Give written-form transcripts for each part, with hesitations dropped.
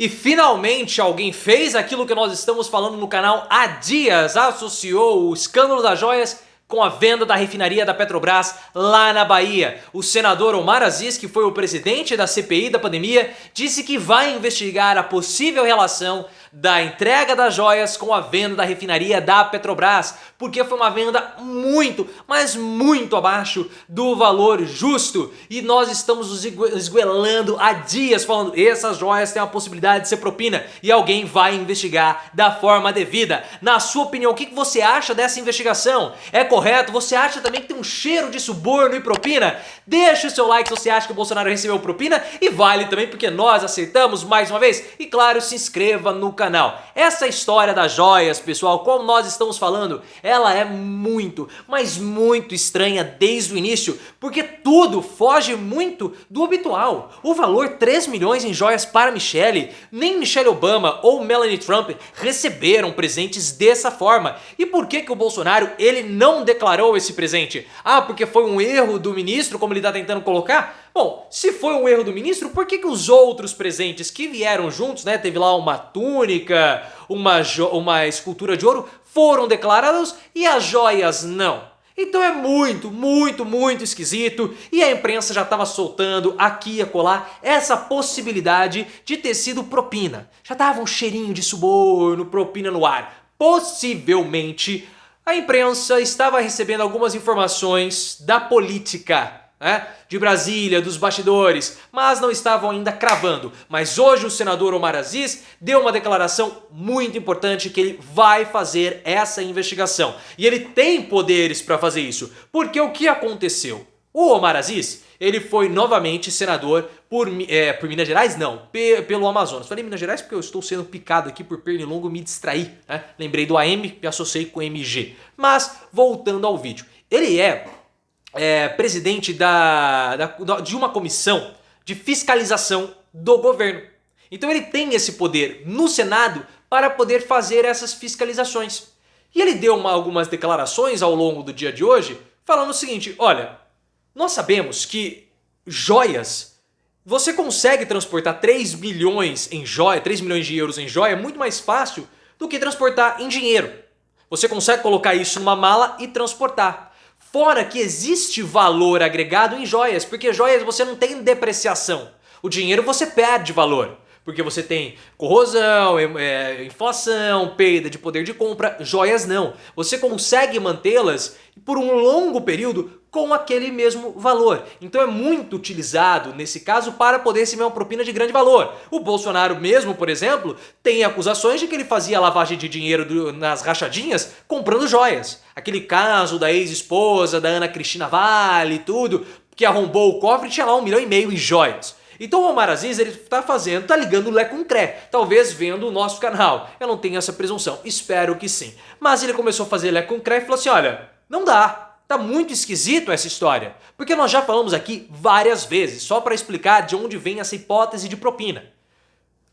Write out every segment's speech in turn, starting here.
E finalmente alguém fez aquilo que nós estamos falando no canal há dias, associou o escândalo das joias com a venda da refinaria da Petrobras lá na Bahia. O senador Omar Aziz, que foi o presidente da CPI da pandemia, disse que vai investigar a possível relação da entrega das joias com a venda da refinaria da Petrobras, porque foi uma venda muito, mas muito abaixo do valor justo. E nós estamos nos esguelando há dias falando, essas joias têm a possibilidade de ser propina e alguém vai investigar da forma devida. Na sua opinião, o que você acha dessa investigação? É correto? Você acha também que tem um cheiro de suborno e propina? Deixa o seu like se você acha que o Bolsonaro recebeu propina e vale também porque nós aceitamos mais uma vez. E claro, se inscreva no canal. Essa história das joias, pessoal, como nós estamos falando, ela é muito, mas muito estranha desde o início, porque tudo foge muito do habitual. O valor 3 milhões em joias para Michelle, nem Michelle Obama ou Melanie Trump receberam presentes dessa forma. E por que o Bolsonaro ele não declarou esse presente? Ah, porque foi um erro do ministro, como ele está tentando colocar? Bom, se foi um erro do ministro, por que os outros presentes que vieram juntos, né, teve lá uma túnica, uma escultura de ouro, foram declarados e as joias não? Então é muito, muito, muito esquisito e a imprensa já estava soltando aqui e acolá essa possibilidade de ter sido propina. Já tava um cheirinho de suborno, propina no ar. Possivelmente a imprensa estava recebendo algumas informações da política, de Brasília, dos bastidores, mas não estavam ainda cravando. Mas hoje o senador Omar Aziz deu uma declaração muito importante que ele vai fazer essa investigação. E ele tem poderes para fazer isso. Porque o que aconteceu? O Omar Aziz, ele foi novamente senador por Minas Gerais? Não, pelo Amazonas. Falei Minas Gerais porque eu estou sendo picado aqui por pernilongo, me distraí. Lembrei do AM e associei com MG. Mas, voltando ao vídeo. Ele é presidente de uma comissão de fiscalização do governo. Então ele tem esse poder no Senado para poder fazer essas fiscalizações. E ele deu algumas declarações ao longo do dia de hoje falando o seguinte, olha, nós sabemos que joias, você consegue transportar 3 milhões em joia, 3 milhões de euros em joia muito mais fácil do que transportar em dinheiro. Você consegue colocar isso numa mala e transportar. Fora que existe valor agregado em joias, porque joias você não tem depreciação. O dinheiro você perde valor, porque você tem corrosão, inflação, perda de poder de compra. Joias não. Você consegue mantê-las por um longo período com aquele mesmo valor. Então é muito utilizado nesse caso para poder receber uma propina de grande valor. O Bolsonaro mesmo, por exemplo, tem acusações de que ele fazia lavagem de dinheiro nas rachadinhas comprando joias. Aquele caso da ex-esposa, da Ana Cristina Vale e tudo, que arrombou o cofre e tinha lá 1,5 milhão em joias. Então o Omar Aziz ele tá ligando o Lé com Cré, talvez vendo o nosso canal. Eu não tenho essa presunção, espero que sim. Mas ele começou a fazer Lé com Cré e falou assim, olha, não dá. Tá muito esquisito essa história, porque nós já falamos aqui várias vezes, só para explicar de onde vem essa hipótese de propina.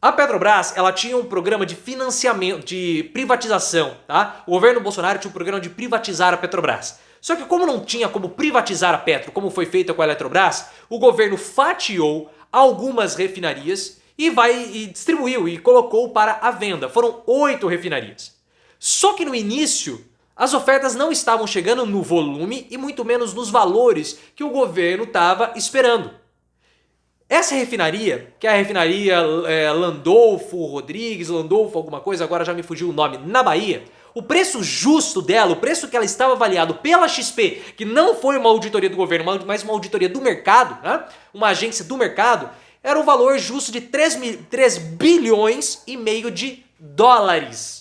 A Petrobras, ela tinha um programa de financiamento, de privatização, tá? O governo Bolsonaro tinha um programa de privatizar a Petrobras. Só que como não tinha como privatizar a Petro, como foi feito com a Eletrobras, o governo fatiou algumas refinarias e distribuiu e colocou para a venda. Foram 8 refinarias. Só que no início as ofertas não estavam chegando no volume e muito menos nos valores que o governo estava esperando. Essa refinaria, que é a refinaria Landolfo Rodrigues, Landolfo alguma coisa, agora já me fugiu o nome, na Bahia, o preço justo dela, o preço que ela estava avaliado pela XP, que não foi uma auditoria do governo, mas uma auditoria do mercado, uma agência do mercado, era um valor justo de 3 bilhões e meio de dólares.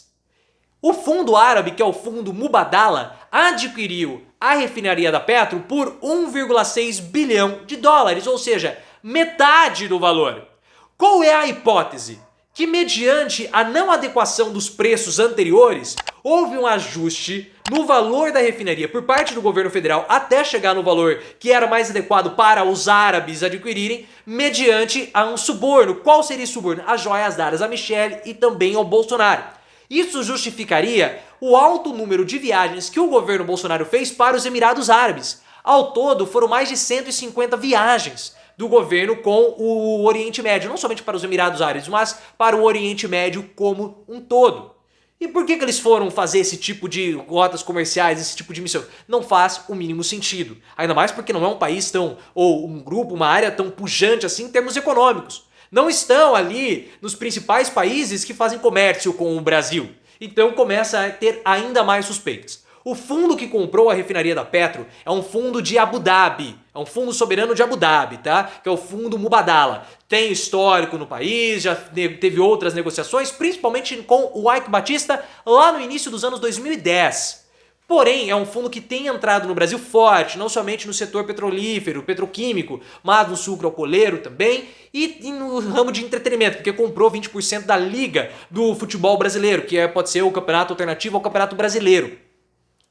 O fundo árabe, que é o fundo Mubadala, adquiriu a refinaria da Petro por 1,6 bilhão de dólares, ou seja, metade do valor. Qual é a hipótese? Que mediante a não adequação dos preços anteriores, houve um ajuste no valor da refinaria por parte do governo federal até chegar no valor que era mais adequado para os árabes adquirirem, mediante a um suborno. Qual seria esse suborno? As joias dadas a Michelle e também ao Bolsonaro. Isso justificaria o alto número de viagens que o governo Bolsonaro fez para os Emirados Árabes. Ao todo, foram mais de 150 viagens do governo com o Oriente Médio, não somente para os Emirados Árabes, mas para o Oriente Médio como um todo. E por que eles foram fazer esse tipo de rotas comerciais, esse tipo de missão? Não faz o mínimo sentido. Ainda mais porque não é um país tão, ou um grupo, uma área tão pujante assim em termos econômicos. Não estão ali nos principais países que fazem comércio com o Brasil. Então começa a ter ainda mais suspeitas. O fundo que comprou a refinaria da Petro é um fundo de Abu Dhabi, é um fundo soberano de Abu Dhabi, tá? Que é o fundo Mubadala. Tem histórico no país, já teve outras negociações, principalmente com o Eike Batista lá no início dos anos 2010. Porém, é um fundo que tem entrado no Brasil forte, não somente no setor petrolífero, petroquímico, mas no sucro alcooleiro também e no ramo de entretenimento, porque comprou 20% da liga do futebol brasileiro, que pode ser o campeonato alternativo ao campeonato brasileiro.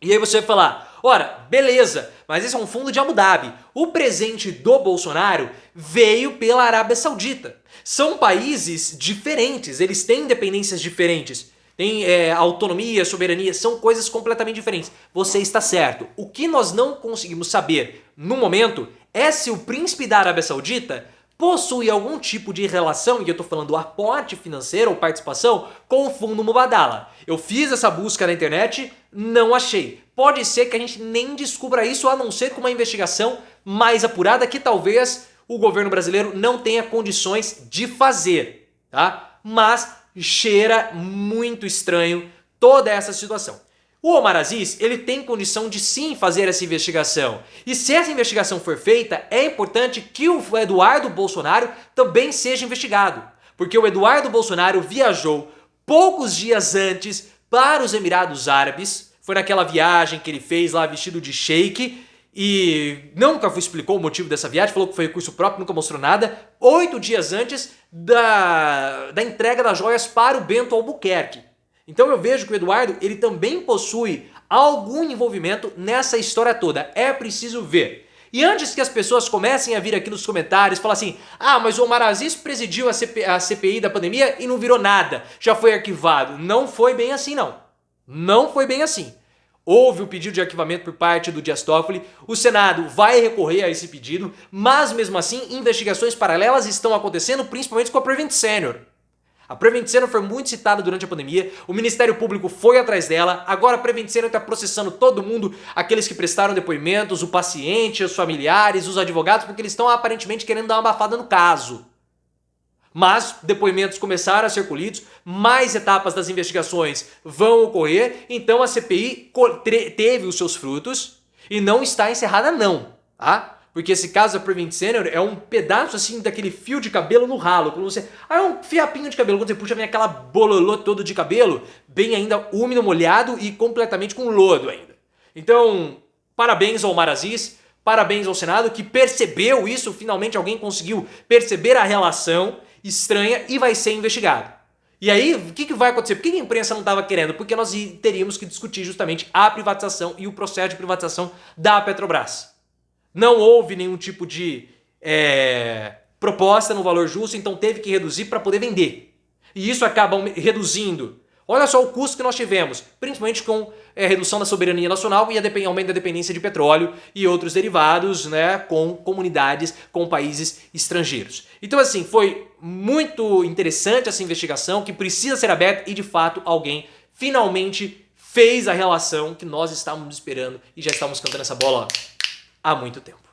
E aí você vai falar, ora, beleza, mas esse é um fundo de Abu Dhabi. O presente do Bolsonaro veio pela Arábia Saudita. São países diferentes, eles têm independências diferentes. Tem autonomia, soberania, são coisas completamente diferentes. Você está certo. O que nós não conseguimos saber no momento é se o príncipe da Arábia Saudita possui algum tipo de relação, e eu estou falando aporte financeiro ou participação, com o fundo Mubadala. Eu fiz essa busca na internet, não achei. Pode ser que a gente nem descubra isso, a não ser com uma investigação mais apurada que talvez o governo brasileiro não tenha condições de fazer, tá? Mas cheira muito estranho toda essa situação. O Omar Aziz, ele tem condição de sim fazer essa investigação. E se essa investigação for feita, é importante que o Eduardo Bolsonaro também seja investigado. Porque o Eduardo Bolsonaro viajou poucos dias antes para os Emirados Árabes. Foi naquela viagem que ele fez lá vestido de sheik. E nunca explicou o motivo dessa viagem, falou que foi recurso próprio, nunca mostrou nada. 8 dias antes da entrega das joias para o Bento Albuquerque. Então eu vejo que o Eduardo, ele também possui algum envolvimento nessa história toda. É preciso ver. E antes que as pessoas comecem a vir aqui nos comentários e falar assim, ah, mas o Omar Aziz presidiu a CPI da pandemia e não virou nada, já foi arquivado. Não foi bem assim, não. Não foi bem assim. Houve o pedido de arquivamento por parte do Dias Toffoli, o Senado vai recorrer a esse pedido, mas mesmo assim investigações paralelas estão acontecendo, principalmente com a Prevent Senior. A Prevent Senior foi muito citada durante a pandemia, o Ministério Público foi atrás dela, agora a Prevent Senior está processando todo mundo, aqueles que prestaram depoimentos, o paciente, os familiares, os advogados, porque eles estão aparentemente querendo dar uma abafada no caso. Mas depoimentos começaram a ser colhidos, mais etapas das investigações vão ocorrer, então a CPI teve os seus frutos e não está encerrada não, tá? Porque esse caso da Prevent Senior é um pedaço assim daquele fio de cabelo no ralo. Quando você... é um fiapinho de cabelo. Quando você puxa, vem aquela bololô todo de cabelo, bem ainda úmido, molhado e completamente com lodo ainda. Então, parabéns ao Omar Aziz, parabéns ao Senado que percebeu isso. Finalmente alguém conseguiu perceber a relação estranha e vai ser investigado. E aí, o que vai acontecer? Por que a imprensa não estava querendo? Porque nós teríamos que discutir justamente a privatização e o processo de privatização da Petrobras. Não houve nenhum tipo de proposta no valor justo, então teve que reduzir para poder vender. E isso acaba reduzindo. Olha só o custo que nós tivemos, principalmente com a redução da soberania nacional e aumento da dependência de petróleo e outros derivados, né, com comunidades, com países estrangeiros. Então assim, foi muito interessante essa investigação que precisa ser aberta e de fato alguém finalmente fez a relação que nós estávamos esperando e já estávamos cantando essa bola há muito tempo.